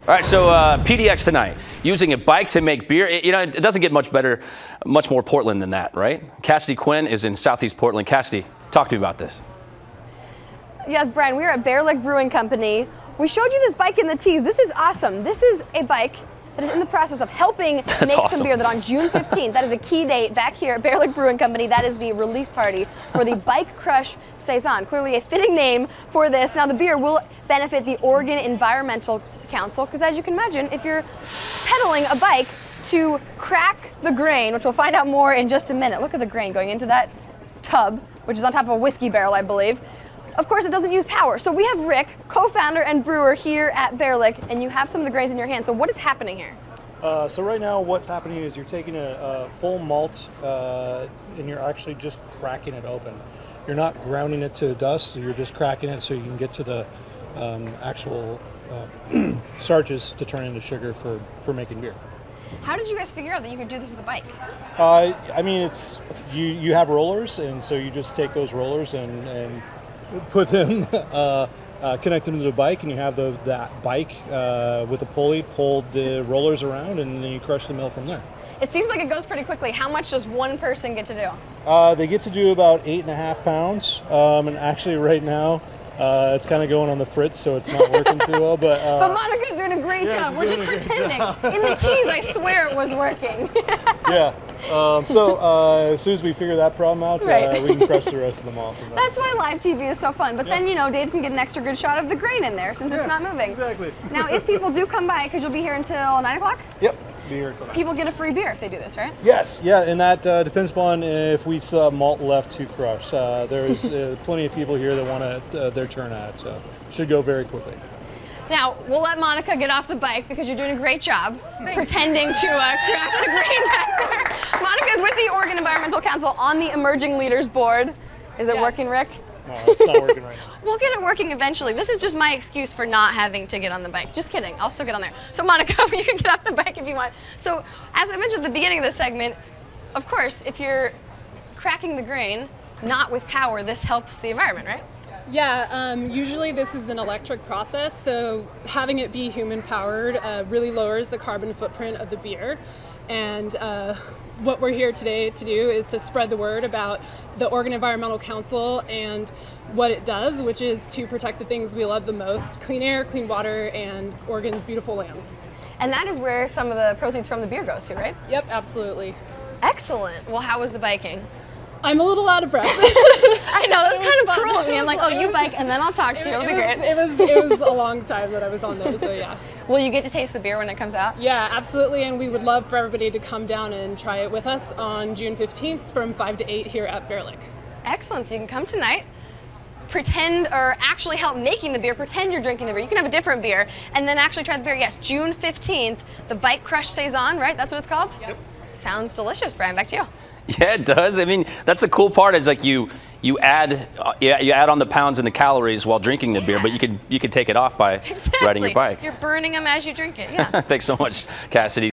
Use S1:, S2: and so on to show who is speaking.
S1: All right, so PDX tonight, using a bike to make beer. It doesn't get much better, much more Portland than that, right? Cassidy Quinn is in Southeast Portland. Cassidy, talk to me about this.
S2: Yes, Brian, we are at Baerlic Brewing Company. We showed you this bike in the tease. This is awesome. This is a bike that is in the process of helping make some beer that on June 15th, that is a key date back here at Baerlic Brewing Company. That is the release party for the Bike Crush Saison. Clearly a fitting name for this. Now the beer will benefit the Oregon Environmental Council, because as you can imagine, if you're pedaling a bike to crack the grain, which we'll find out more in just a minute. Look at the grain going into that tub, which is on top of a whiskey barrel, I believe. Of course, it doesn't use power. So we have Rick, co-founder and brewer here at Baerlic, and you have some of the grains in your hand. So what is happening here?
S3: So right now what's happening is you're taking a full malt and you're actually just cracking it open. You're not grounding it to dust, you're just cracking it so you can get to the actual starches to turn into sugar for making beer.
S2: How did you guys figure out that you could do this with a bike?
S3: I mean, it's you have rollers, and so you just take those rollers and put them, connect them to the bike, and you have that bike with a pulley pull the rollers around, and then you crush the mill from there.
S2: It seems like it goes pretty quickly. How much does one person get to do?
S3: They get to do about 8.5 pounds, and actually right now it's kind of going on the fritz, so it's not working too well. But
S2: Monica's doing a great job. We're just pretending. In the tease, I swear it was working.
S3: Yeah. So as soon as we figure that problem out, we can crush the rest of them off.
S2: That's why live TV is so fun. But then, Dave can get an extra good shot of the grain in there since it's not moving.
S3: Exactly.
S2: Now, if people do come by, because you'll be here until 9 o'clock?
S3: Yep. Be here until 9.
S2: People get a free beer if they do this, right?
S3: Yes. Yeah, and that depends upon if we still have malt left to crush. There's plenty of people here that want their turn at it, so it should go very quickly.
S2: Now, we'll let Monica get off the bike because you're doing a great job pretending to crack the grain back there. Monica's with the Oregon Environmental Council on the Emerging Leaders Board. Is it working, Rick?
S3: No, it's not working right now.
S2: We'll get it working eventually. This is just my excuse for not having to get on the bike. Just kidding, I'll still get on there. So Monica, you can get off the bike if you want. So as I mentioned at the beginning of this segment, of course, if you're cracking the grain, not with power, this helps the environment, right?
S4: Yeah, usually this is an electric process, so having it be human-powered really lowers the carbon footprint of the beer. And what we're here today to do is to spread the word about the Oregon Environmental Council and what it does, which is to protect the things we love the most: clean air, clean water, and Oregon's beautiful lands.
S2: And that is where some of the proceeds from the beer goes to, right?
S4: Yep, absolutely.
S2: Excellent. Well, how was the biking?
S4: I'm a little out of breath.
S2: I know, that's kind of cruel of me. I'm like, oh, you bike and then I'll talk to you. It'll be great.
S4: It was a long time that I was on there, so yeah.
S2: Will you get to taste the beer when it comes out?
S4: Yeah, absolutely, and we would love for everybody to come down and try it with us on June 15th from 5 to 8 here at Baerlic.
S2: Excellent, so you can come tonight, pretend, or actually help making the beer, pretend you're drinking the beer. You can have a different beer, and then actually try the beer. Yes, June 15th, the Bike Crush Saison, right? That's what it's called? Yep. Sounds delicious. Brian, back to you.
S1: Yeah, it does. I mean, that's the cool part is like you add on the pounds and the calories while drinking the beer, but you can take it off by riding your bike.
S2: You're burning them as you drink it. Yeah.
S1: Thanks so much, Cassidy.